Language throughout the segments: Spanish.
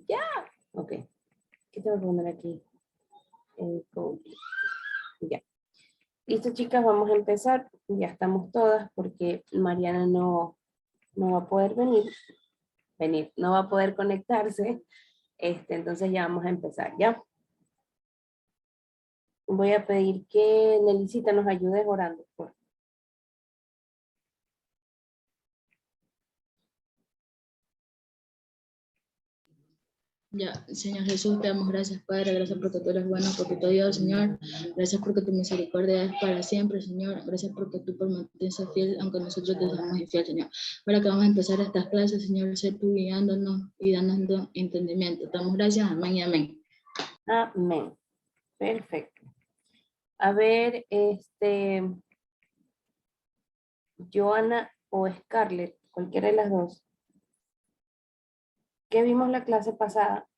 Ya. Ok. ¿Qué tengo que poner aquí? Ya. Listo, chicas, vamos a empezar. Ya estamos todas porque Mariana no va a poder no va a poder conectarse. Entonces ya vamos a empezar, ¿ya? Voy a pedir que Nelicita nos ayude orando. Por favor. Ya, Señor Jesús, te damos gracias, Padre, gracias porque tú eres bueno, porque tú ayudas, Señor, gracias porque tu misericordia es para siempre, Señor, gracias porque tú permaneces fiel, aunque nosotros te seamos infiel, Señor. Ahora que vamos a empezar estas clases, Señor, sé tú guiándonos y dándonos entendimiento. Te damos gracias, amén y amén. Amén. Perfecto. A ver, Joana o Scarlett, cualquiera de las dos. ¿Qué vimos la clase pasada?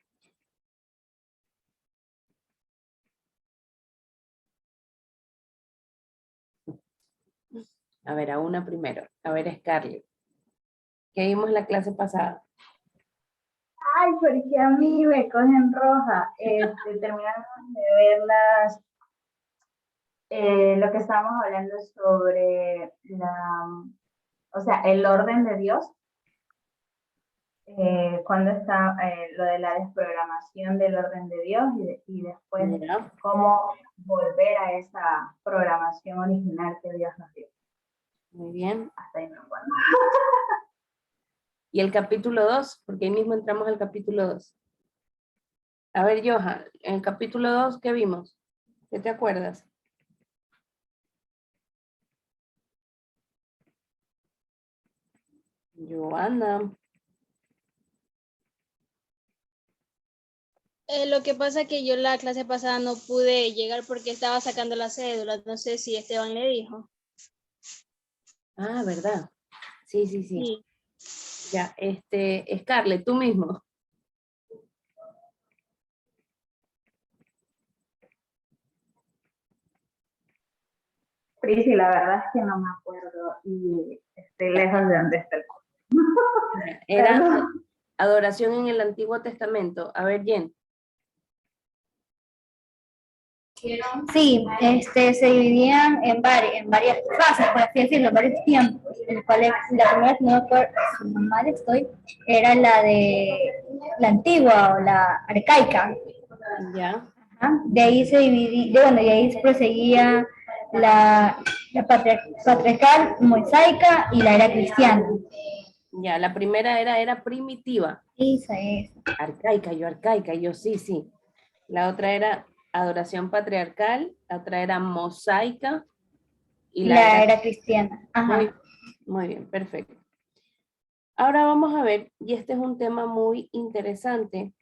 A ver, a una primero. A ver, Scarlett. ¿Qué vimos la clase pasada? Ay, porque a mí me cogen roja. Terminamos de ver lo que estábamos hablando sobre o sea, el orden de Dios. Cuando está lo de la desprogramación del orden de Dios y después Mira. cómo volver a esa programación original que Dios nos dio. Muy bien. Hasta ahí me acuerdo. Y el capítulo 2, porque ahí mismo entramos al capítulo 2. A ver, Johan, en el capítulo 2, ¿qué vimos? ¿Qué te acuerdas? Joana. Lo que pasa es que yo la clase pasada no pude llegar porque estaba sacando la cédula. No sé si Esteban le dijo. Ah, ¿verdad? Sí, sí, sí. Sí. Ya, Scarlett, tú mismo. Sí, la verdad es que no me acuerdo y estoy lejos de donde está el curso. Era adoración en el Antiguo Testamento. A ver, Jen. Sí, se dividían en varias fases, por así decirlo, varios tiempos, en los cuales la primera, si no me acuerdo, si no mal estoy, era la de la antigua o la arcaica. Ya. Ajá. De ahí se dividía, bueno, y ahí proseguía la patriarcal, mosaica y la era cristiana. Ya, la primera era primitiva. Esa es. Arcaica, yo sí, sí. La otra era adoración patriarcal, la otra era mosaica y la La era... era cristiana. Ajá. Muy bien, perfecto. Ahora vamos a ver, y este es un tema muy interesante,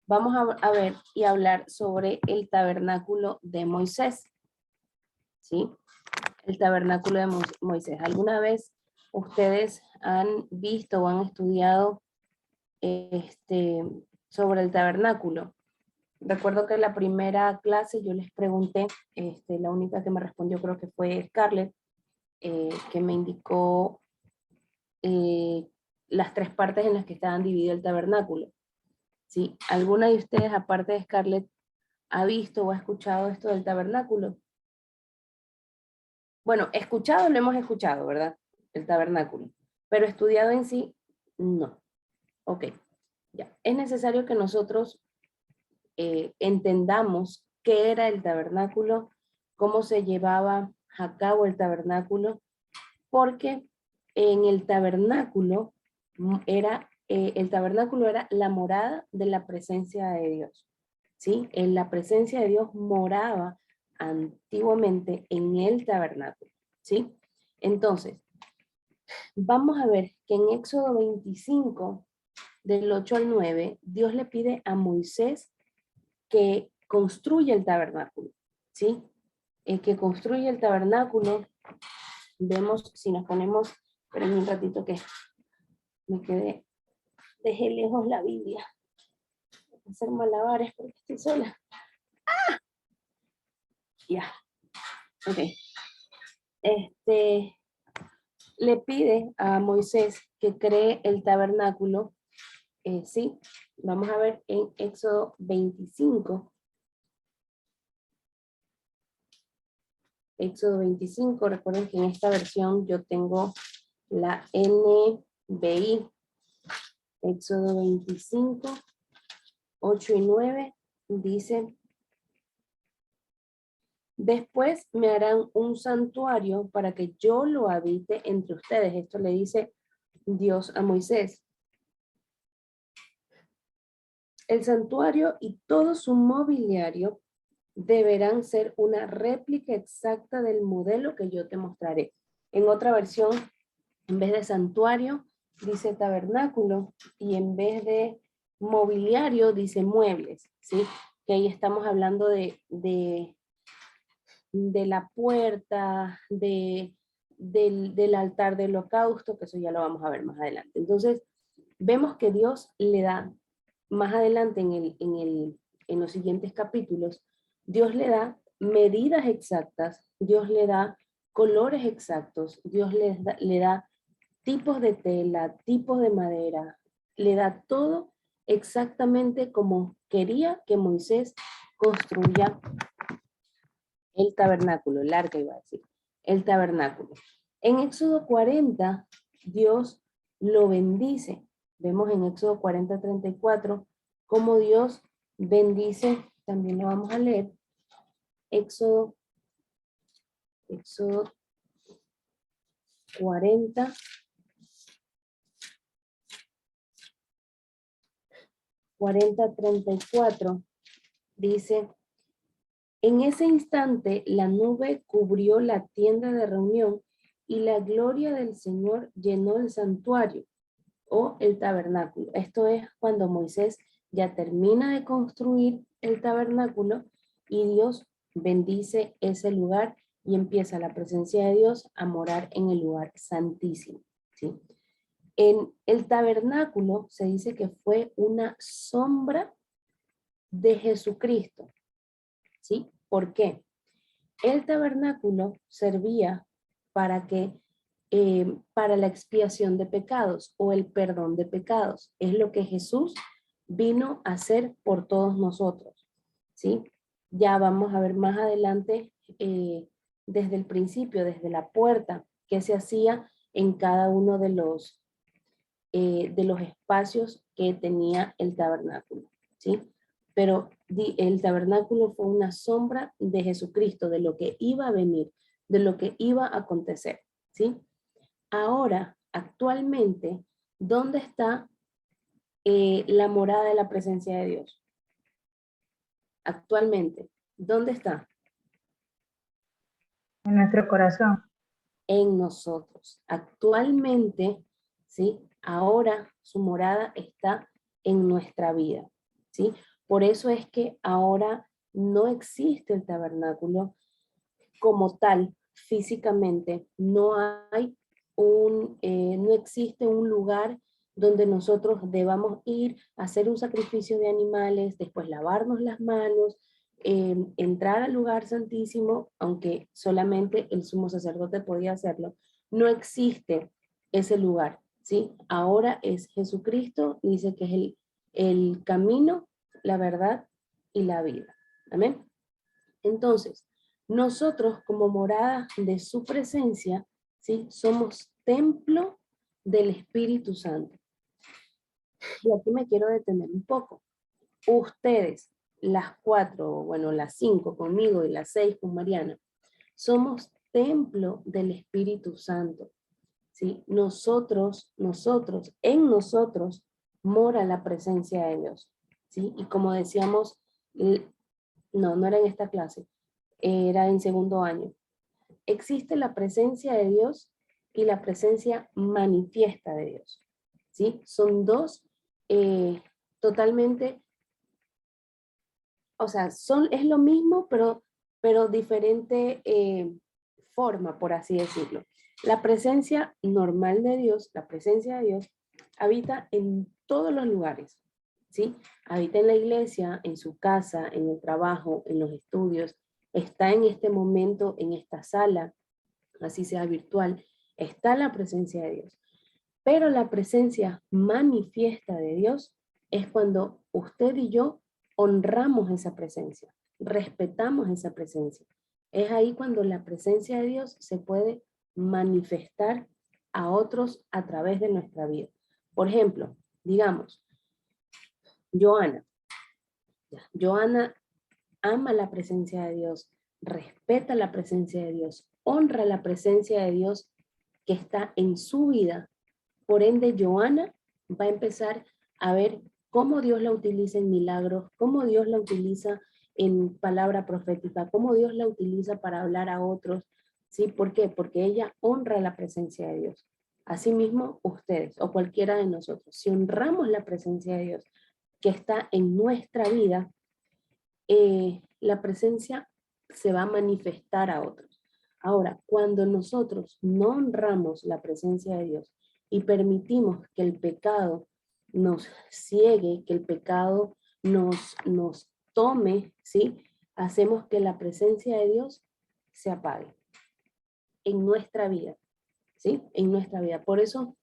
vamos a ver y hablar sobre el tabernáculo de Moisés, ¿sí? El tabernáculo de Moisés. ¿Alguna vez ustedes han visto o han estudiado sobre el tabernáculo? Recuerdo que en la primera clase yo les pregunté, la única que me respondió creo que fue Scarlett, que me indicó las tres partes en las que estaban dividido el tabernáculo. ¿Sí? ¿Alguna de ustedes, aparte de Scarlett, ha visto o ha escuchado esto del tabernáculo? Bueno, escuchado lo hemos escuchado, ¿verdad? El tabernáculo. Pero estudiado en sí, no. Ok, ya. Es necesario que nosotros entendamos qué era el tabernáculo, cómo se llevaba a cabo el tabernáculo, porque en el tabernáculo el tabernáculo era la morada de la presencia de Dios, ¿sí? En la presencia de Dios moraba antiguamente en el tabernáculo, ¿sí? Entonces, vamos a ver que en Éxodo 25, del 8 al 9, Dios le pide a Moisés que construya el tabernáculo, ¿sí? Que construye el tabernáculo. Vemos, si nos ponemos, espérenme un ratito que me dejé lejos la Biblia. Voy a hacer malabares porque estoy sola. ¡Ah! Ya, ok. le pide a Moisés que cree el tabernáculo. Sí, vamos a ver en Éxodo 25. Éxodo 25, recuerden que en esta versión yo tengo la NBI. Éxodo 25, 8 y 9, dice: después me harán un santuario para que yo lo habite entre ustedes. Esto le dice Dios a Moisés. El santuario y todo su mobiliario deberán ser una réplica exacta del modelo que yo te mostraré. En otra versión, en vez de santuario, dice tabernáculo, y en vez de mobiliario, dice muebles, ¿sí? Que ahí estamos hablando de la puerta, del altar del holocausto, que eso ya lo vamos a ver más adelante. Entonces, vemos que Dios le da, más adelante en los siguientes capítulos, Dios le da medidas exactas, Dios le da colores exactos, Dios le da tipos de tela, tipos de madera, le da todo exactamente como quería que Moisés construya el tabernáculo, el arca iba a decir, el tabernáculo. En Éxodo 40, Dios lo bendice. Vemos en Éxodo 40, 34, cómo Dios bendice, también lo vamos a leer, Éxodo 40, 34, dice: en ese instante la nube cubrió la tienda de reunión y la gloria del Señor llenó el santuario o el tabernáculo. Esto es cuando Moisés ya termina de construir el tabernáculo y Dios bendice ese lugar y empieza la presencia de Dios a morar en el lugar santísimo, ¿sí? En el tabernáculo se dice que fue una sombra de Jesucristo, ¿sí? ¿Por qué? El tabernáculo servía para para la expiación de pecados o el perdón de pecados. Es lo que Jesús vino a hacer por todos nosotros, ¿sí? Ya vamos a ver más adelante, desde el principio, desde la puerta, qué se hacía en cada uno de los espacios que tenía el tabernáculo, ¿sí? Pero el tabernáculo fue una sombra de Jesucristo, de lo que iba a venir, de lo que iba a acontecer, ¿sí? Ahora, actualmente, ¿dónde está la morada de la presencia de Dios? Actualmente, ¿dónde está? En nuestro corazón. En nosotros. Actualmente, ¿sí? Ahora su morada está en nuestra vida, ¿sí? Por eso es que ahora no existe el tabernáculo como tal, físicamente. No hay no existe un lugar donde nosotros debamos ir a hacer un sacrificio de animales, después lavarnos las manos, entrar al lugar santísimo, aunque solamente el sumo sacerdote podía hacerlo. No existe ese lugar, ¿sí? Ahora es Jesucristo, dice que es el camino, la verdad y la vida. Amén. Entonces, nosotros como morada de su presencia, ¿sí? Somos templo del Espíritu Santo. Y aquí me quiero detener un poco. Ustedes, las 4, bueno, las 5 conmigo y las 6 con Mariana, somos templo del Espíritu Santo, ¿sí? En nosotros mora la presencia de Dios, ¿sí? Y como decíamos, no era en esta clase, era en segundo año. Existe la presencia de Dios y la presencia manifiesta de Dios, ¿sí? Son dos totalmente, o sea, es lo mismo, pero diferente forma, por así decirlo. La presencia normal de Dios, la presencia de Dios, habita en todos los lugares, ¿sí? Habita en la iglesia, en su casa, en el trabajo, en los estudios, está en este momento, en esta sala, así sea virtual, está la presencia de Dios. Pero la presencia manifiesta de Dios es cuando usted y yo honramos esa presencia, respetamos esa presencia. Es ahí cuando la presencia de Dios se puede manifestar a otros a través de nuestra vida. Por ejemplo, digamos, Joana ama la presencia de Dios, respeta la presencia de Dios, honra la presencia de Dios que está en su vida. Por ende, Joana va a empezar a ver cómo Dios la utiliza en milagros, cómo Dios la utiliza en palabra profética, cómo Dios la utiliza para hablar a otros. ¿Sí? ¿Por qué? Porque ella honra la presencia de Dios. Asimismo, ustedes o cualquiera de nosotros, si honramos la presencia de Dios que está en nuestra vida, la presencia se va a manifestar a otros. Ahora, cuando nosotros no honramos la presencia de Dios y permitimos que el pecado nos ciegue, que el pecado nos tome, ¿sí? Hacemos que la presencia de Dios se apague en nuestra vida, ¿sí? En nuestra vida. Por eso,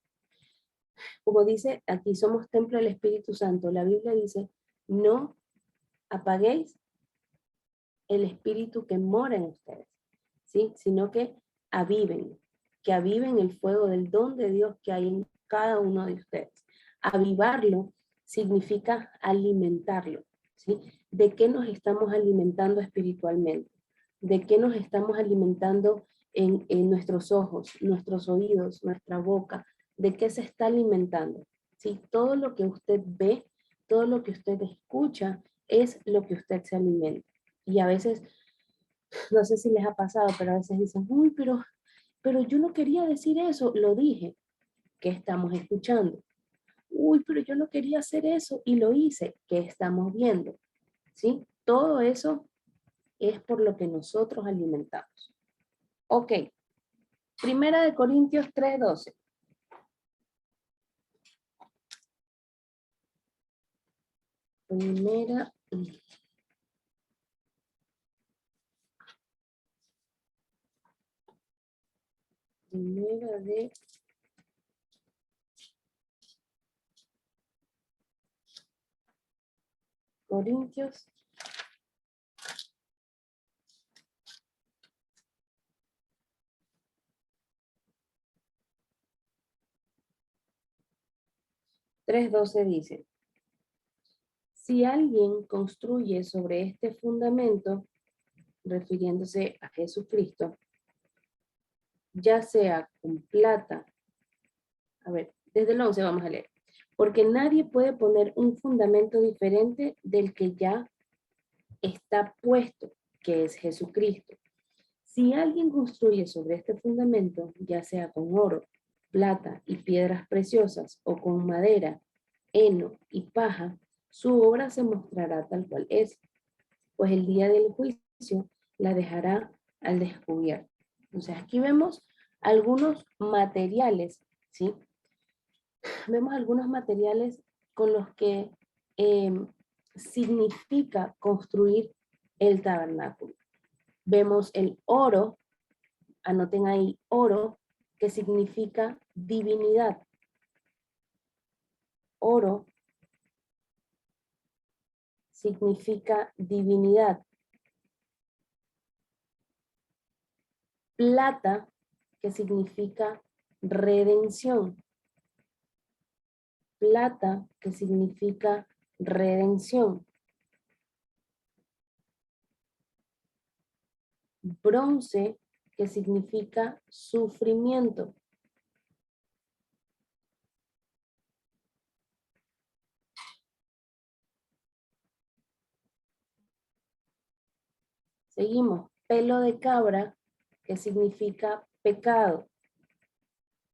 como dice aquí, somos templo del Espíritu Santo. La Biblia dice, no apaguéis el espíritu que mora en ustedes, ¿sí? Sino que aviven el fuego del don de Dios que hay en cada uno de ustedes. Avivarlo significa alimentarlo, ¿sí? ¿De qué nos estamos alimentando espiritualmente? ¿De qué nos estamos alimentando en nuestros ojos, nuestros oídos, nuestra boca? ¿De qué se está alimentando? ¿Sí? Todo lo que usted ve, todo lo que usted escucha, es lo que usted se alimenta. Y a veces, no sé si les ha pasado, pero a veces dicen, uy, pero yo no quería decir eso, lo dije. ¿Qué estamos escuchando? Uy, pero yo no quería hacer eso y lo hice. ¿Qué estamos viendo? ¿Sí? Todo eso es por lo que nosotros alimentamos. Ok. Primera de Corintios 3:12. Primera de Corintios 3:12 dice, si alguien construye sobre este fundamento, refiriéndose a Jesucristo, ya sea con plata, a ver, desde el 11 vamos a leer, porque nadie puede poner un fundamento diferente del que ya está puesto, que es Jesucristo. Si alguien construye sobre este fundamento, ya sea con oro, plata y piedras preciosas, o con madera, heno y paja, su obra se mostrará tal cual es, pues el día del juicio la dejará al descubierto. O sea, aquí vemos algunos materiales, ¿sí? Vemos algunos materiales con los que significa construir el tabernáculo. Vemos el oro, anoten ahí, oro, que significa divinidad. Oro significa divinidad. Plata, que significa redención. Plata, que significa redención. Bronce, que significa sufrimiento. Seguimos. Pelo de cabra, que significa pecado.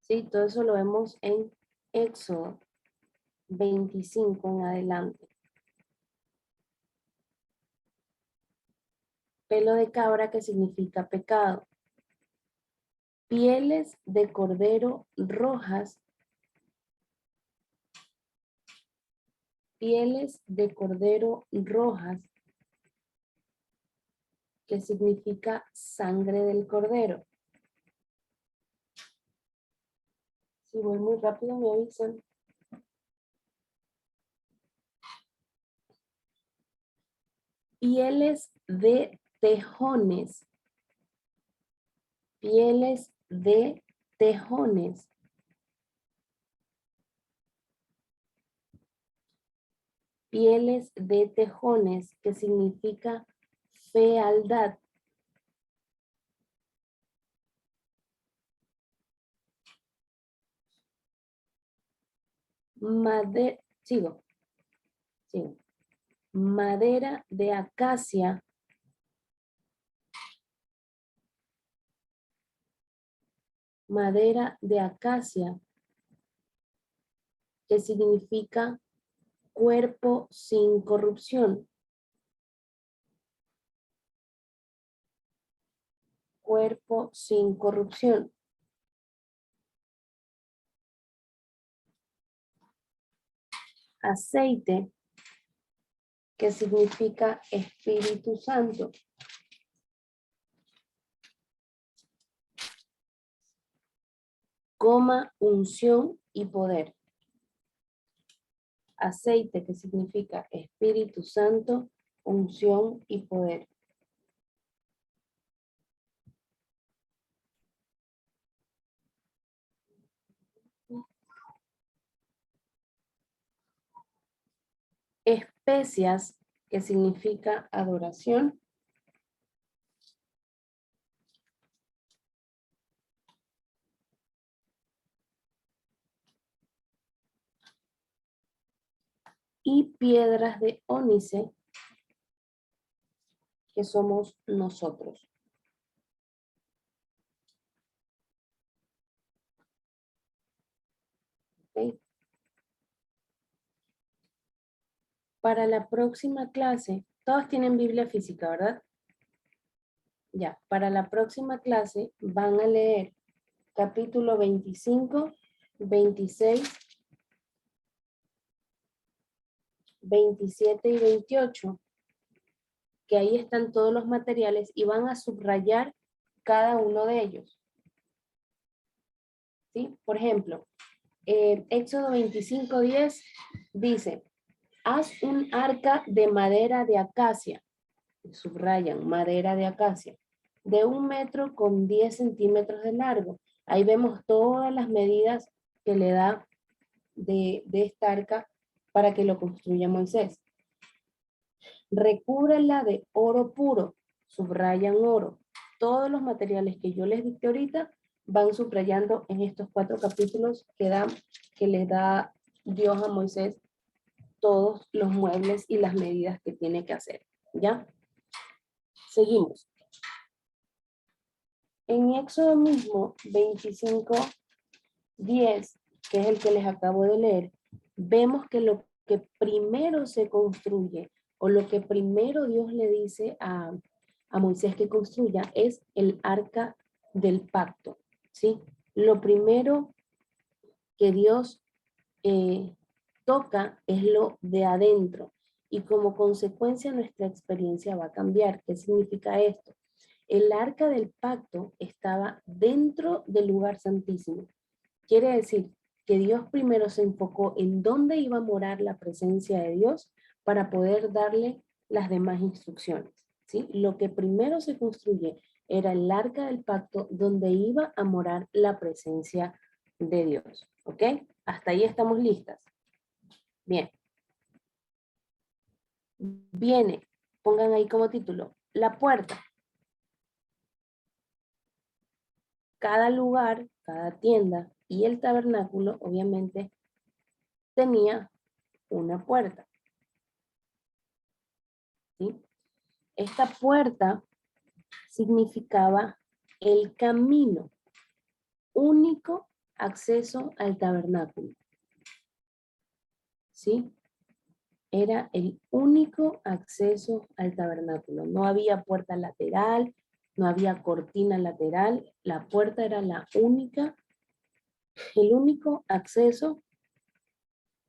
¿Sí? Todo eso lo vemos en Éxodo 25 en adelante. Pelo de cabra, que significa pecado. Pieles de cordero rojas. Pieles de cordero rojas, que significa sangre del cordero. Si voy muy rápido me avisan. Pieles de tejones. Pieles de tejones. Pieles de tejones, que significa fealdad. Sigo. Madera de acacia. Madera de acacia, que significa cuerpo sin corrupción. Cuerpo sin corrupción. Aceite, que significa Espíritu Santo. Coma, unción y poder. Aceite, que significa Espíritu Santo, unción y poder. Especias, que significa adoración. Y piedras de ónice, que somos nosotros. ¿Okay? Para la próxima clase, todos tienen Biblia física, ¿verdad? Ya, para la próxima clase van a leer capítulo 25, 26, 27 y 28, que ahí están todos los materiales y van a subrayar cada uno de ellos. ¿Sí? Por ejemplo, Éxodo 25:10 dice, haz un arca de madera de acacia, subrayan, madera de acacia, de 1 metro con 10 centímetros de largo. Ahí vemos todas las medidas que le da de esta arca para que lo construya Moisés. Recúbrela de oro puro, subrayan oro. Todos los materiales que yo les dicté ahorita van subrayando en estos 4 capítulos que le da Dios a Moisés todos los muebles y las medidas que tiene que hacer. ¿Ya? Seguimos. En Éxodo mismo, 25:10, que es el que les acabo de leer, vemos que lo que primero se construye, o lo que primero Dios le dice a Moisés que construya, es el arca del pacto, ¿sí? Lo primero que Dios toca es lo de adentro, y como consecuencia nuestra experiencia va a cambiar. ¿Qué significa esto? El arca del pacto estaba dentro del lugar santísimo. Quiere decir que Dios primero se enfocó en dónde iba a morar la presencia de Dios para poder darle las demás instrucciones, ¿sí? Lo que primero se construye era el arca del pacto donde iba a morar la presencia de Dios. ¿Ok? Hasta ahí estamos listas. Bien. Viene, pongan ahí como título, la puerta. Cada lugar, cada tienda y el tabernáculo, obviamente, tenía una puerta. ¿Sí? Esta puerta significaba el camino, único acceso al tabernáculo. ¿Sí? Era el único acceso al tabernáculo. No había puerta lateral, no había cortina lateral. La puerta era el único acceso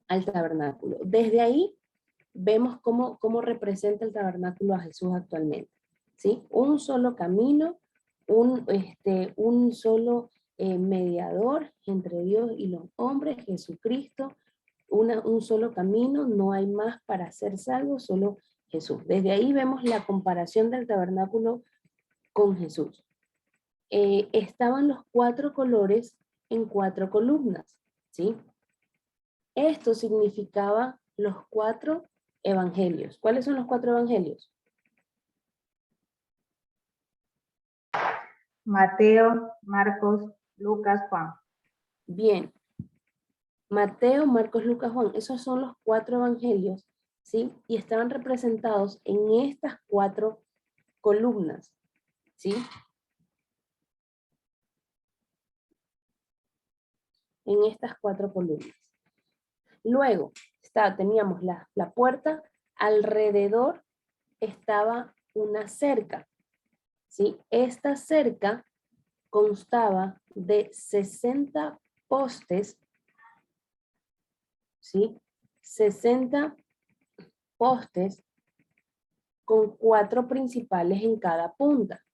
al tabernáculo. Desde ahí vemos cómo representa el tabernáculo a Jesús actualmente. ¿Sí? Un solo camino, un solo mediador entre Dios y los hombres, Jesucristo, un solo camino, no hay más para ser salvos, solo Jesús. Desde ahí vemos la comparación del tabernáculo con Jesús. Estaban los 4 colores en 4 columnas, ¿sí? Esto significaba los 4 evangelios. ¿Cuáles son los 4 evangelios? Mateo, Marcos, Lucas, Juan. Bien. Mateo, Marcos, Lucas, Juan, esos son los 4 evangelios, ¿sí? Y estaban representados en estas 4 columnas, ¿sí? En estas 4 columnas. Luego, teníamos la puerta, alrededor estaba una cerca, ¿sí? Esta cerca constaba de 60 postes, ¿sí? 60 postes con 4 principales en cada punta.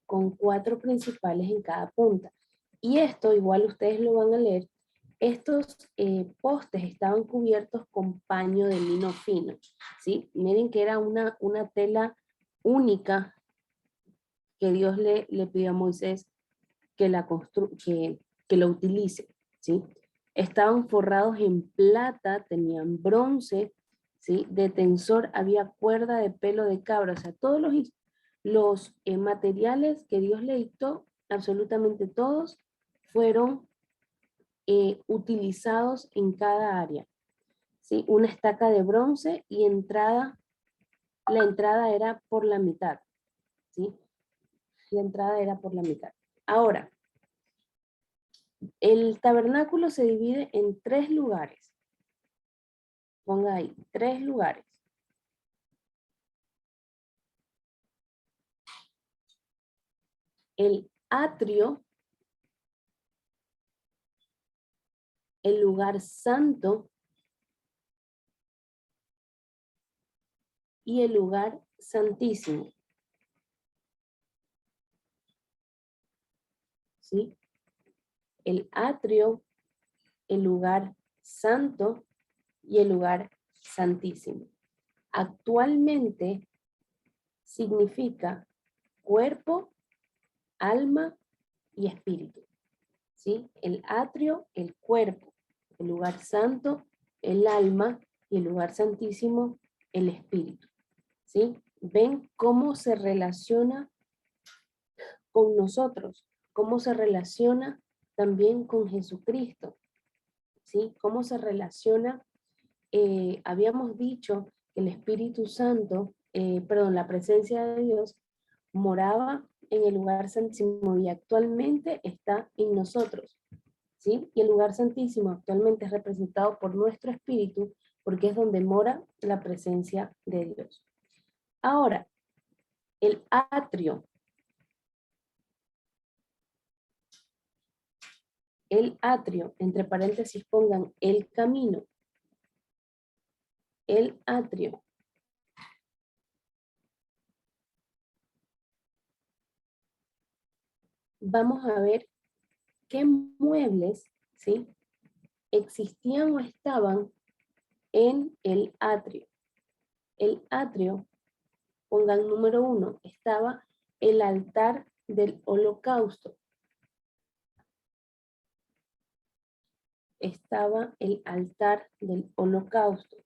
Con 4 principales en cada punta. Y esto, igual ustedes lo van a leer, estos postes estaban cubiertos con paño de lino fino, ¿sí? Miren que era una tela única que Dios le pidió a Moisés que lo utilice, ¿sí? Estaban forrados en plata, tenían bronce, ¿sí? De tensor había cuerda de pelo de cabra, o sea, todos los materiales que Dios le dictó, absolutamente todos, fueron utilizados en cada área, ¿sí? Una estaca de bronce y la entrada era por la mitad, ¿sí? La entrada era por la mitad. Ahora, el tabernáculo se divide en 3 lugares. Ponga ahí, 3 lugares. El atrio, el lugar santo y el lugar santísimo. ¿Sí? El atrio, el lugar santo y el lugar santísimo. Actualmente significa cuerpo, alma y espíritu. ¿Sí? El atrio, el cuerpo, el lugar santo, el alma y el lugar santísimo, el espíritu. ¿Sí? ¿Ven cómo se relaciona con nosotros? ¿Cómo se relaciona también con Jesucristo? ¿Sí? ¿Cómo se relaciona? Habíamos dicho que el Espíritu Santo, la presencia de Dios, moraba en el lugar santísimo y actualmente está en nosotros, ¿sí? Y el lugar santísimo actualmente es representado por nuestro espíritu porque es donde mora la presencia de Dios. Ahora, el atrio. El atrio, entre paréntesis pongan el camino. El atrio. Vamos a ver qué muebles, ¿sí?, existían o estaban en el atrio. El atrio, pongan número 1, estaba el altar del holocausto. Estaba el altar del holocausto.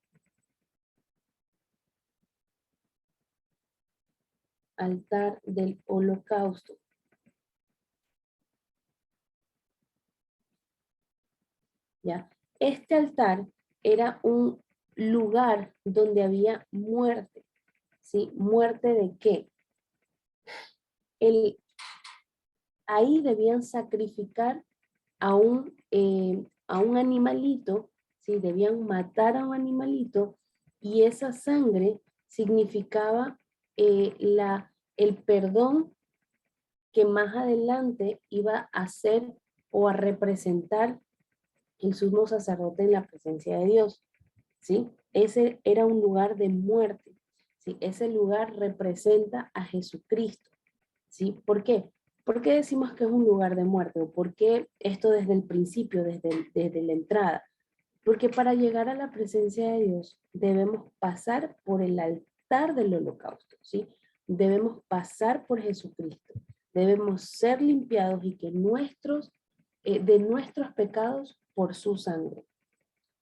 Altar del holocausto. ¿Ya? Este altar era un lugar donde había muerte. ¿Sí? ¿Muerte de qué? Ahí debían sacrificar a un animalito, ¿sí? Debían matar a un animalito y esa sangre significaba el perdón que más adelante iba a hacer o a representar el sumo sacerdote en la presencia de Dios, ¿sí? Ese era un lugar de muerte, ¿sí? Ese lugar representa a Jesucristo, ¿sí? ¿Por qué? ¿Por qué decimos que es un lugar de muerte? ¿O por qué esto desde el principio, desde la entrada? Porque para llegar a la presencia de Dios debemos pasar por el altar del holocausto, ¿sí? Debemos pasar por Jesucristo. Debemos ser limpiados y que de nuestros pecados por su sangre,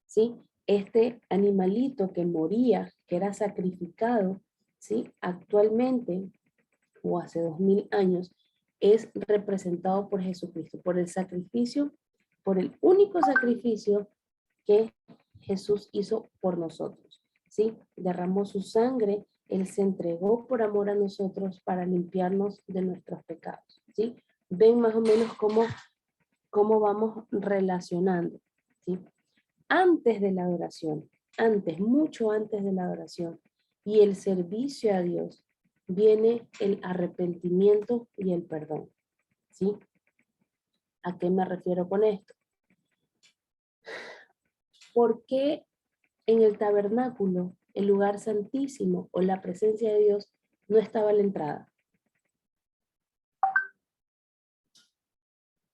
¿sí? Este animalito que moría, que era sacrificado, ¿sí? Actualmente, o hace 2000 años, es representado por Jesucristo, por el sacrificio, por el único sacrificio que Jesús hizo por nosotros, ¿sí? Derramó su sangre, Él se entregó por amor a nosotros para limpiarnos de nuestros pecados, ¿sí? Ven más o menos cómo vamos relacionando, ¿sí? Antes de la adoración, mucho antes de la adoración y el servicio a Dios, viene el arrepentimiento y el perdón, ¿sí? ¿A qué me refiero con esto? ¿Por qué en el tabernáculo, el lugar santísimo o la presencia de Dios no estaba a la entrada?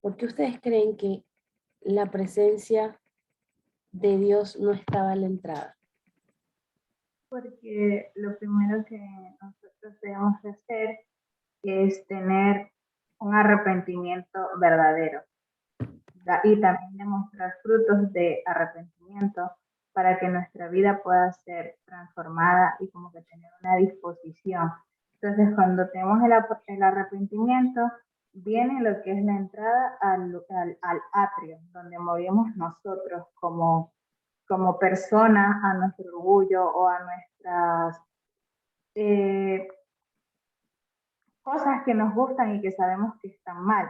¿Por qué ustedes creen que la presencia de Dios no estaba a la entrada? Porque lo primero que nosotros debemos hacer es tener un arrepentimiento verdadero y también demostrar frutos de arrepentimiento para que nuestra vida pueda ser transformada y como que tener una disposición. Entonces, cuando tenemos el arrepentimiento, viene lo que es la entrada al atrio, donde morimos nosotros como personas a nuestro orgullo o a nuestras cosas que nos gustan y que sabemos que están mal.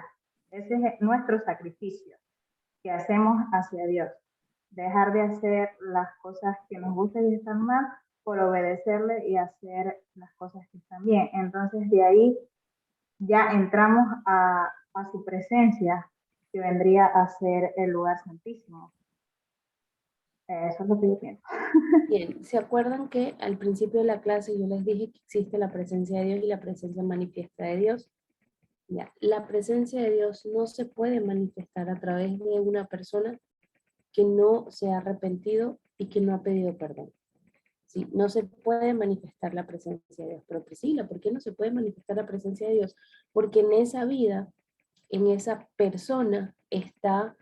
Ese es nuestro sacrificio que hacemos hacia Dios. Dejar de hacer las cosas que nos gustan y están mal por obedecerle y hacer las cosas que están bien. Entonces de ahí ya entramos a su presencia, que vendría a ser el lugar santísimo. Eso es lo que yo pienso. Bien, ¿se acuerdan que al principio de la clase yo les dije que existe la presencia de Dios y la presencia manifiesta de Dios? Ya, la presencia de Dios no se puede manifestar a través de una persona que no se ha arrepentido y que no ha pedido perdón. ¿Sí? No se puede manifestar la presencia de Dios. Pero Priscila, ¿por qué no se puede manifestar la presencia de Dios? Porque en esa vida, en esa persona, está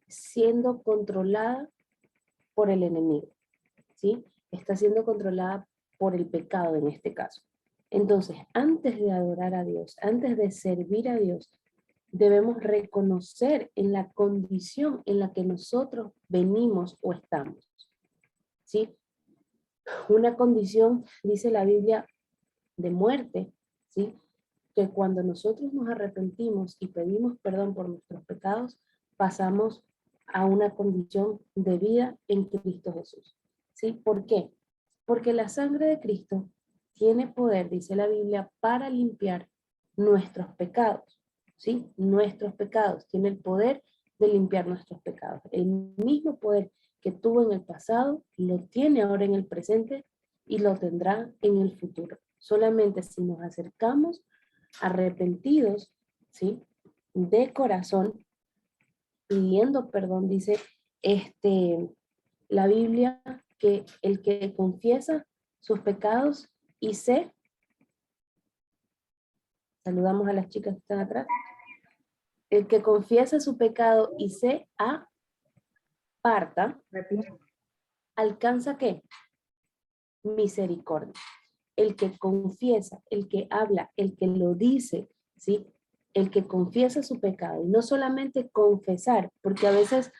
siendo controlada por el enemigo, ¿sí? Está siendo controlada por el pecado en este caso. Entonces, antes de adorar a Dios, antes de servir a Dios, debemos reconocer en la condición en la que nosotros venimos o estamos, ¿sí? Una condición, dice la Biblia, de muerte, ¿sí? Que cuando nosotros nos arrepentimos y pedimos perdón por nuestros pecados, pasamos a una condición de vida en Cristo Jesús, ¿sí? ¿Por qué? Porque la sangre de Cristo tiene poder, dice la Biblia, para limpiar nuestros pecados, ¿sí? Nuestros pecados, tiene el poder de limpiar nuestros pecados. El mismo poder que tuvo en el pasado, lo tiene ahora en el presente y lo tendrá en el futuro. Solamente si nos acercamos arrepentidos, ¿sí? De corazón, pidiendo perdón, dice la Biblia, que el que confiesa sus pecados y saludamos a las chicas que están atrás, el que confiesa su pecado y se aparta, ¿alcanza qué? Misericordia. El que confiesa, el que habla, el que lo dice, ¿sí? El que confiesa su pecado, y no solamente confesar, porque a veces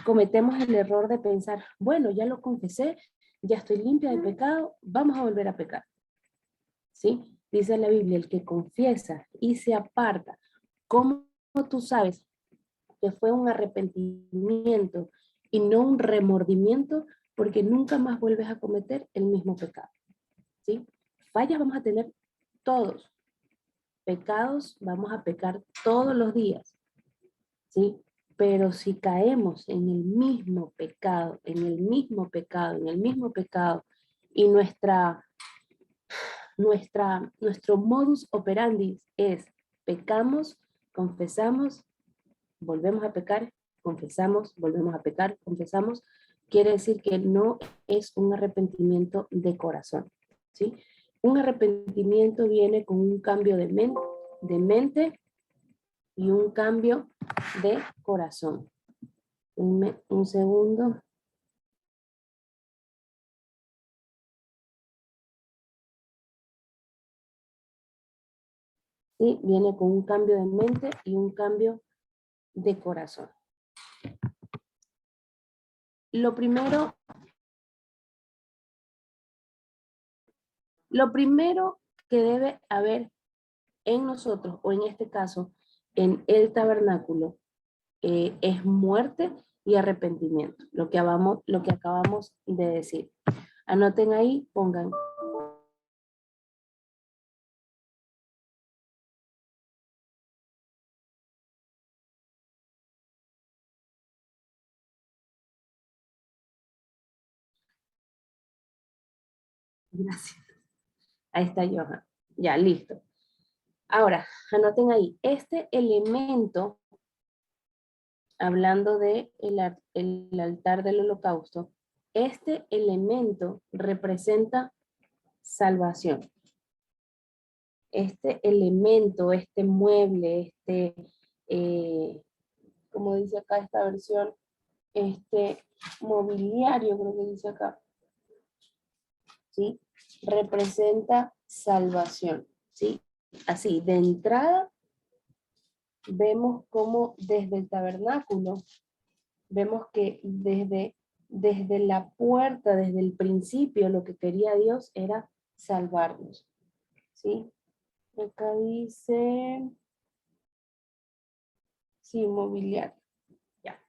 cometemos el error de pensar, bueno, ya lo confesé, ya estoy limpia de pecado, vamos a volver a pecar, ¿sí? Dice la Biblia, el que confiesa y se aparta. ¿Cómo tú sabes que fue un arrepentimiento y no un remordimiento? Porque nunca más vuelves a cometer el mismo pecado, ¿sí? Fallas vamos a tener todos, pecados vamos a pecar todos los días, ¿sí? Pero si caemos en el mismo pecado, en el mismo pecado, en el mismo pecado, Y nuestro modus operandi es pecamos, confesamos, volvemos a pecar, confesamos, volvemos a pecar, confesamos. Quiere decir que no es un arrepentimiento de corazón, ¿sí? Un arrepentimiento viene con un cambio de mente y un cambio de corazón. Un segundo. Sí, viene con un cambio de mente y un cambio de corazón. Lo primero que debe haber en nosotros, o en este caso, en el tabernáculo, es muerte y arrepentimiento, lo que acabamos de decir. Anoten ahí, pongan. Gracias. Ahí está Johan. Ya, listo. Ahora, anoten ahí, este elemento, hablando de el altar del holocausto, este elemento representa salvación. Este elemento, este mueble, como dice acá esta versión, este mobiliario, creo que dice acá, ¿sí? Representa salvación, ¿sí? Así, de entrada, vemos cómo desde el tabernáculo, vemos que desde la puerta, desde el principio, lo que quería Dios era salvarnos, ¿sí? Acá dice, sí, mobiliario. Ya.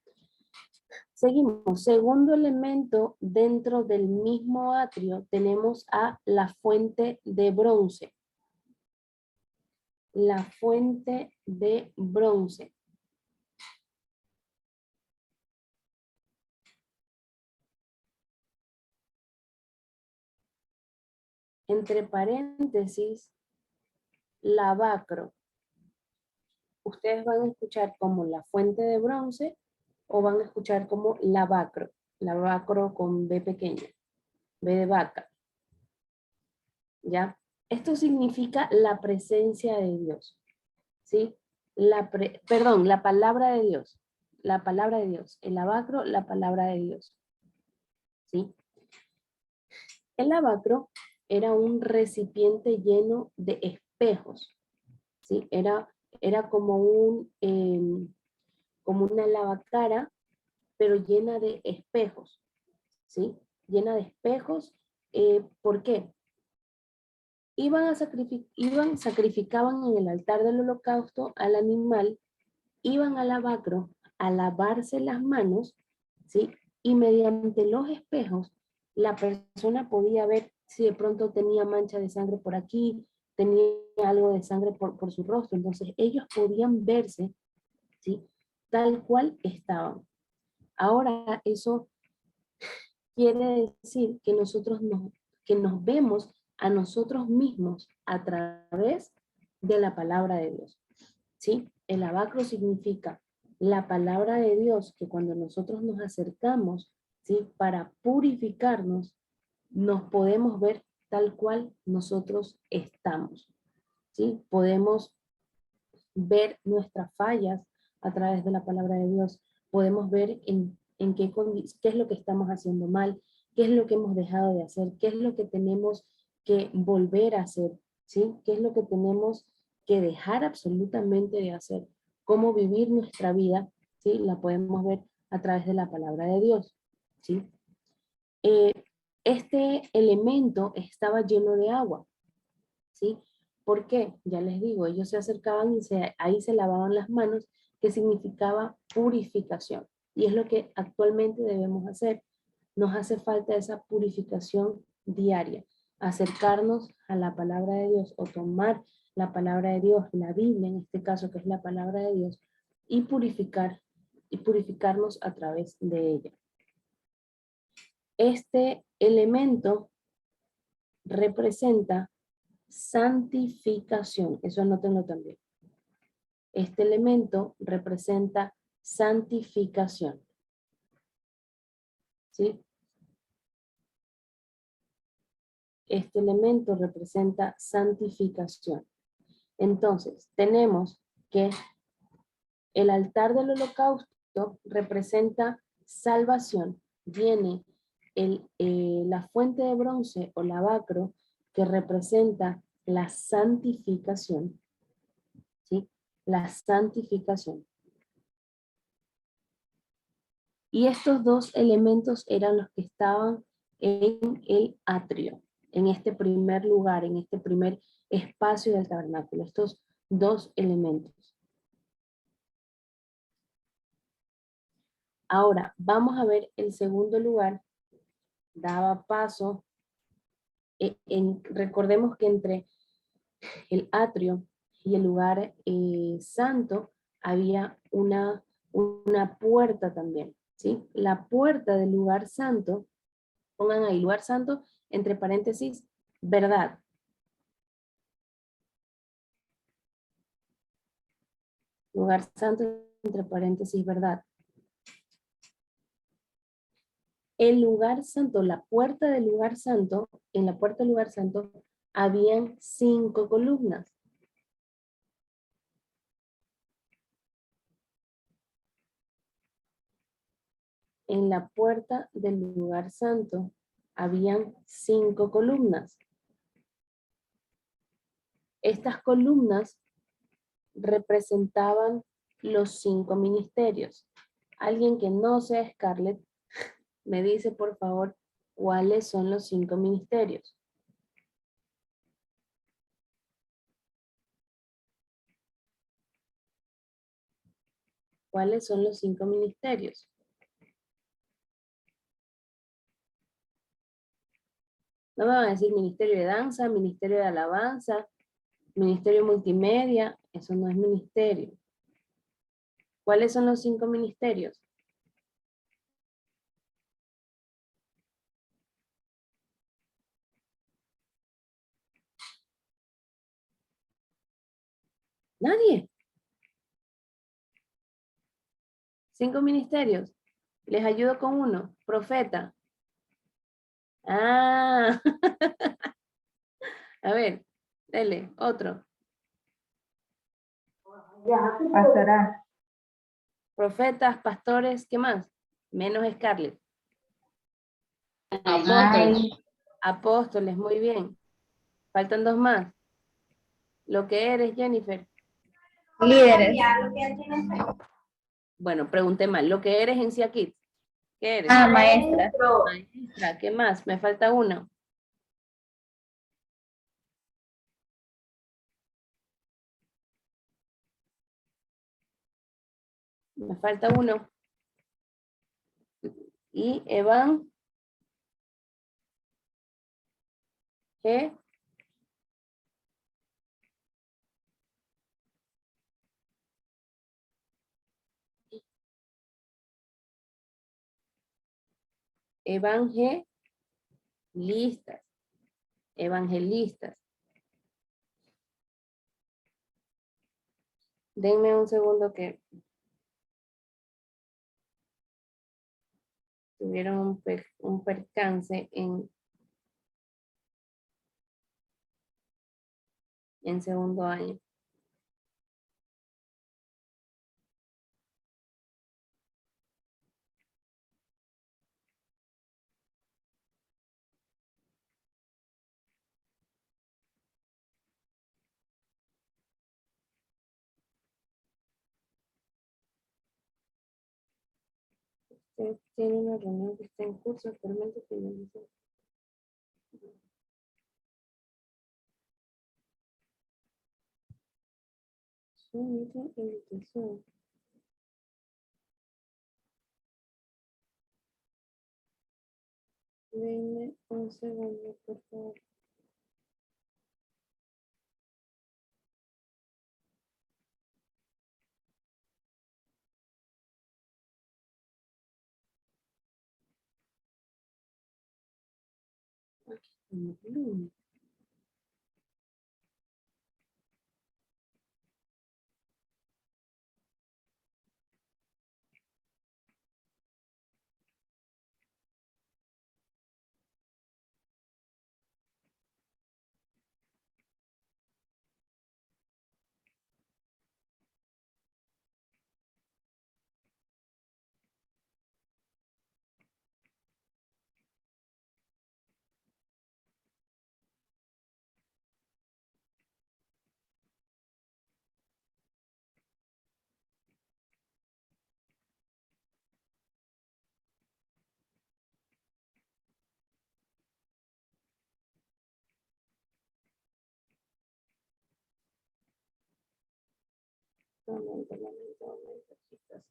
Seguimos. Segundo elemento, dentro del mismo atrio, tenemos a la fuente de bronce. La fuente de bronce. Entre paréntesis, lavacro. Ustedes van a escuchar como la fuente de bronce o van a escuchar como lavacro con B pequeña, B de vaca. ¿Ya? Esto significa la presencia de Dios, ¿sí? La palabra de Dios, la palabra de Dios, el lavacro, la palabra de Dios, ¿sí? El lavacro era un recipiente lleno de espejos, ¿sí? Era como como una lavacara, pero llena de espejos, ¿sí? Llena de espejos. ¿Por qué? Sacrificaban en el altar del holocausto al animal, iban al lavacro a lavarse las manos, ¿sí? Y mediante los espejos, la persona podía ver si de pronto tenía mancha de sangre por aquí, tenía algo de sangre por su rostro. Entonces ellos podían verse, ¿sí? Tal cual estaban. Ahora eso quiere decir que que nos vemos a nosotros mismos a través de la palabra de Dios, ¿sí? El lavacro significa la palabra de Dios, que cuando nosotros nos acercamos, ¿sí? Para purificarnos, nos podemos ver tal cual nosotros estamos, ¿sí? Podemos ver nuestras fallas a través de la palabra de Dios. Podemos ver en qué es lo que estamos haciendo mal, qué es lo que hemos dejado de hacer, qué es lo que tenemos que volver a hacer, ¿sí? Qué es lo que tenemos que dejar absolutamente de hacer. Cómo vivir nuestra vida, ¿sí? La podemos ver a través de la palabra de Dios, ¿sí? Este elemento estaba lleno de agua, ¿sí? ¿Por qué? Ya les digo, ellos se acercaban y ahí se lavaban las manos, que significaba purificación. Y es lo que actualmente debemos hacer. Nos hace falta esa purificación diaria, acercarnos a la palabra de Dios o tomar la palabra de Dios, la Biblia en este caso, que es la palabra de Dios, y purificarnos a través de ella. Este elemento representa santificación. Eso anótenlo también. Este elemento representa santificación. ¿Sí? Este elemento representa santificación. Entonces, tenemos que el altar del holocausto representa salvación. Viene la fuente de bronce o lavacro que representa la santificación. ¿Sí? La santificación. Y estos dos elementos eran los que estaban en el atrio, en este primer lugar, en este primer espacio del tabernáculo, estos dos elementos. Ahora, vamos a ver el segundo lugar. Daba paso, recordemos que entre el atrio y el lugar santo había una puerta también, ¿sí? La puerta del lugar santo, pongan ahí, lugar santo, entre paréntesis, verdad. Lugar santo, entre paréntesis, verdad. El lugar santo, la puerta del lugar santo, en la puerta del lugar santo, habían 5 columnas. En la puerta del lugar santo, habían 5 columnas. Estas columnas representaban los 5 ministerios. Alguien que no sea Scarlett, me dice por favor cuáles son los 5 ministerios. ¿Cuáles son los 5 ministerios? No me van a decir ministerio de danza, ministerio de alabanza, ministerio multimedia, eso no es ministerio. ¿Cuáles son los 5 ministerios? Nadie. 5 ministerios. Les ayudo con uno. Profeta. Ah. A ver, dele, otro. Pastoral. Profetas, pastores, ¿qué más? Menos Scarlett. Apóstoles. Apóstoles, muy bien. Faltan 2 más. Lo que eres, Jennifer. Líderes. Bueno, pregunté mal. Lo que eres en Sia Kids. ¿Qué eres? Ah, maestra. Maestra, ¿qué más? Me falta uno. Me falta uno. Y Evan. ¿Qué? Evangelistas. Evangelistas. Denme un segundo que tuvieron un percance en segundo año. Usted tiene una reunión que está en curso, actualmente finaliza. Su invitación. Denme un segundo, por favor. Aquí estamos, lunes. Momento, chicas.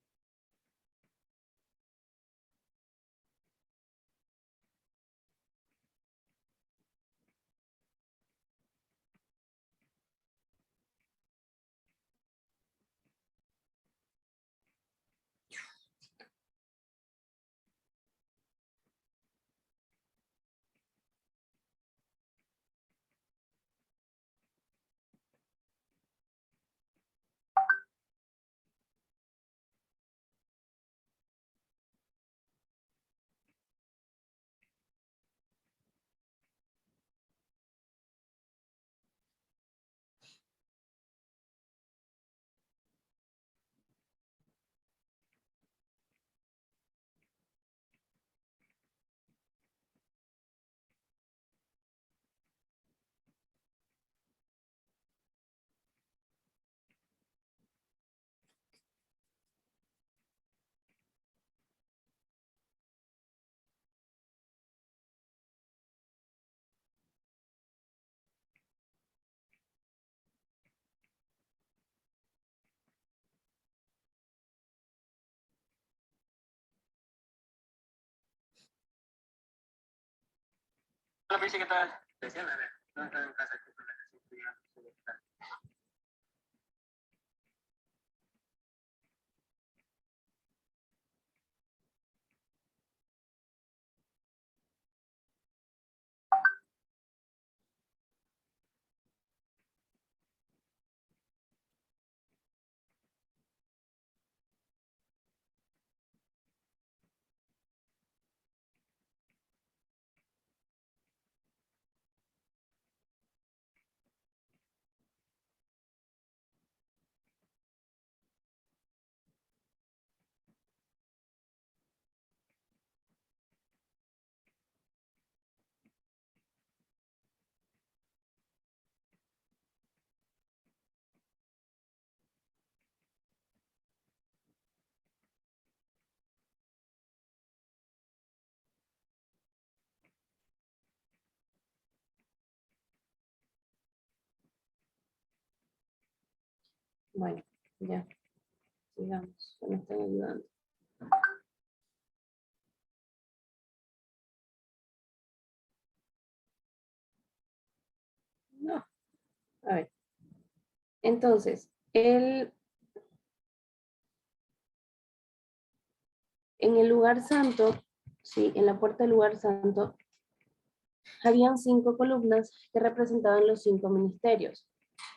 Hola, Prisci, ¿qué tal? Decían, no estaba en casa. Bueno, ya, sigamos, me están ayudando. No, a ver. Entonces, en el lugar santo, sí, en la puerta del lugar santo, habían 5 columnas que representaban los 5 ministerios.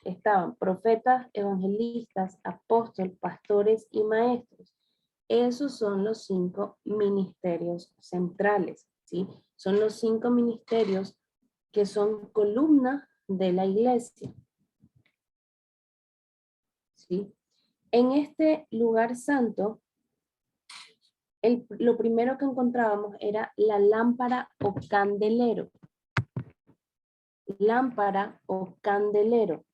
Estaban profetas, evangelistas, apóstoles, pastores y maestros. Esos son los 5 ministerios centrales, ¿sí? Son los 5 ministerios que son columna de la iglesia, ¿sí? En este lugar santo, lo primero que encontrábamos era la lámpara o candelero. Lámpara o candelero.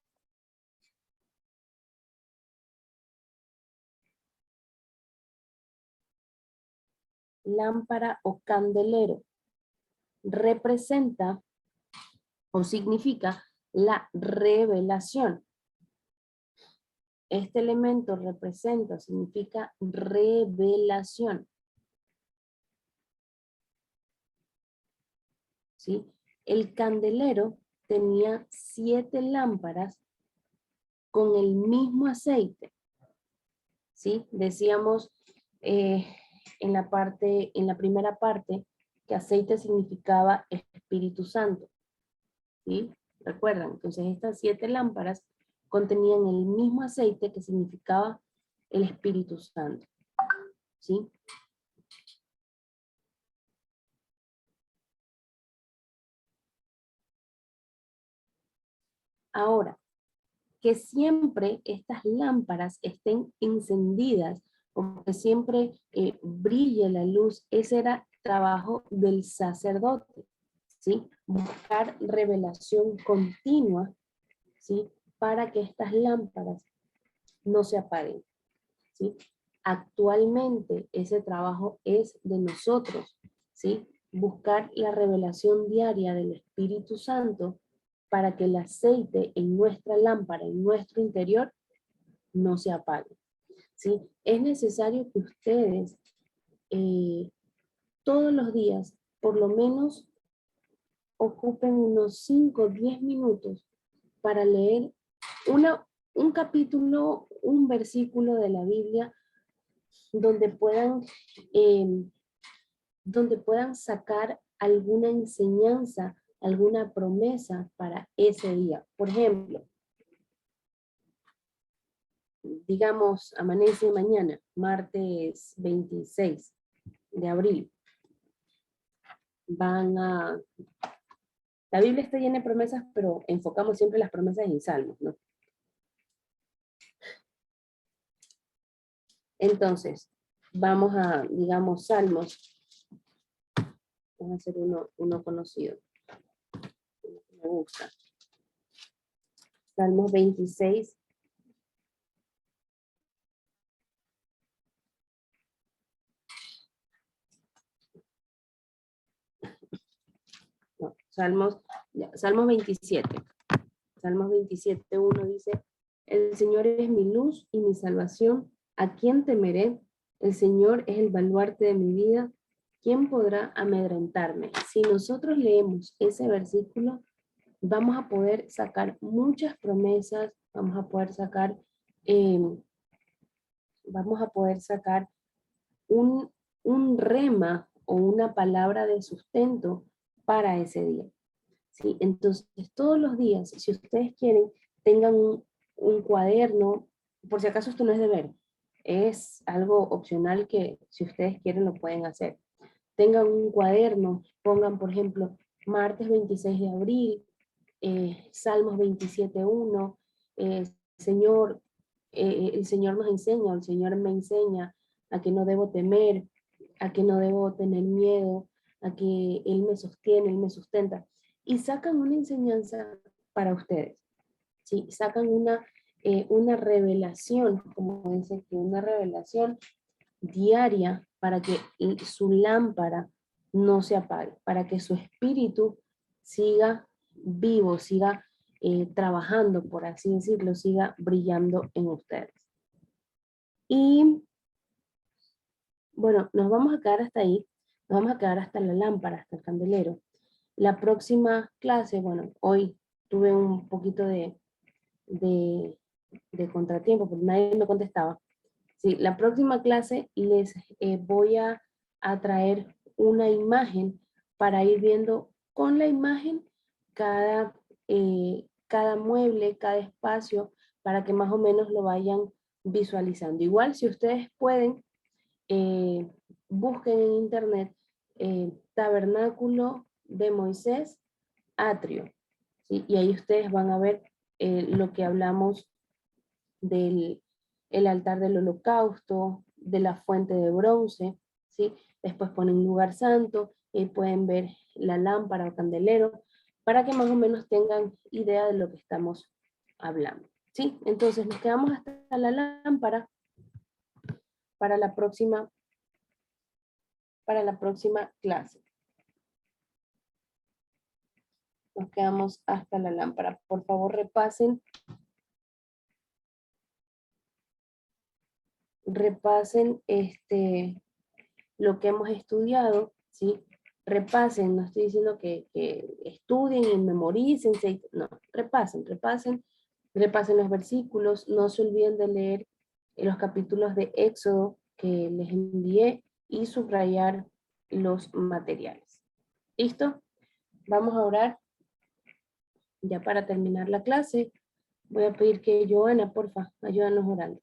Lámpara o candelero representa o significa la revelación. Este elemento representa, significa revelación. ¿Sí? El candelero tenía 7 lámparas con el mismo aceite. ¿Sí? Decíamos en la primera parte, que aceite significaba Espíritu Santo. ¿Sí? ¿Recuerdan? Entonces estas 7 lámparas contenían el mismo aceite que significaba el Espíritu Santo. ¿Sí? Ahora, que siempre estas lámparas estén encendidas, como que siempre brille la luz, ese era trabajo del sacerdote, ¿sí? Buscar revelación continua, ¿sí? Para que estas lámparas no se apaguen, ¿sí? Actualmente ese trabajo es de nosotros, ¿sí? Buscar la revelación diaria del Espíritu Santo para que el aceite en nuestra lámpara, en nuestro interior, no se apague. ¿Sí? Es necesario que ustedes todos los días, por lo menos, ocupen unos 5 o 10 minutos para leer un capítulo, un versículo de la Biblia donde puedan sacar alguna enseñanza, alguna promesa para ese día. Por ejemplo, digamos, amanece mañana, martes 26 de abril. La Biblia está llena de promesas, pero enfocamos siempre las promesas en Salmos, ¿no? Entonces, vamos a, digamos, Salmos. Vamos a hacer uno conocido. Me gusta. Salmos 26. No, Salmos 27. Salmos 27, 1 dice, el Señor es mi luz y mi salvación, ¿a quién temeré? El Señor es el baluarte de mi vida, ¿quién podrá amedrentarme? Si nosotros leemos ese versículo, vamos a poder sacar muchas promesas, vamos a poder sacar un rema o una palabra de sustento para ese día. ¿Sí? Entonces, todos los días, si ustedes quieren, tengan un cuaderno, por si acaso esto no es deber, es algo opcional que si ustedes quieren lo pueden hacer. Tengan un cuaderno, pongan, por ejemplo, martes 26 de abril, Salmos 27.1, Señor, el Señor nos enseña, el Señor me enseña a que no debo temer, a que no debo tener miedo, a que Él me sostiene, Él me sustenta. Y sacan una enseñanza para ustedes. ¿Sí? Sacan una revelación, como dice que una revelación diaria para que su lámpara no se apague, para que su espíritu siga vivo, siga trabajando, por así decirlo, siga brillando en ustedes. Y bueno, nos vamos a quedar hasta ahí, nos vamos a quedar hasta la lámpara, hasta el candelero. La próxima clase, bueno, hoy tuve un poquito de contratiempo, porque nadie me contestaba. Sí, la próxima clase les voy a traer una imagen para ir viendo con la imagen cada mueble, cada espacio, para que más o menos lo vayan visualizando. Igual, si ustedes pueden, busquen en internet Tabernáculo de Moisés, atrio. ¿Sí? Y ahí ustedes van a ver lo que hablamos del altar del holocausto, de la fuente de bronce, ¿sí? Después ponen lugar santo y pueden ver la lámpara o candelero para que más o menos tengan idea de lo que estamos hablando, ¿sí? Entonces nos quedamos hasta la lámpara para la próxima clase. Nos quedamos hasta la lámpara. Por favor, repasen lo que hemos estudiado, ¿sí? Repasen, no estoy diciendo que estudien y memoricen, no, repasen los versículos, no se olviden de leer los capítulos de Éxodo que les envié y subrayar los materiales. ¿Listo? Vamos a orar ya para terminar la clase. Voy a pedir que Joana, porfa, ayúdanos orando.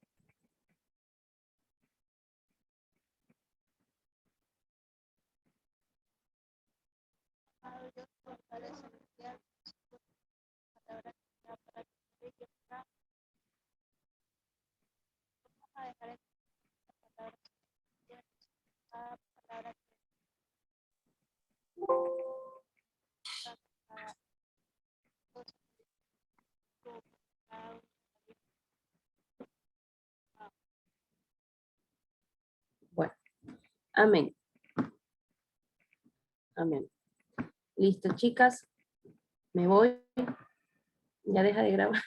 Bueno, amén. Amén. Listo, chicas. Me voy. Ya deja de grabar.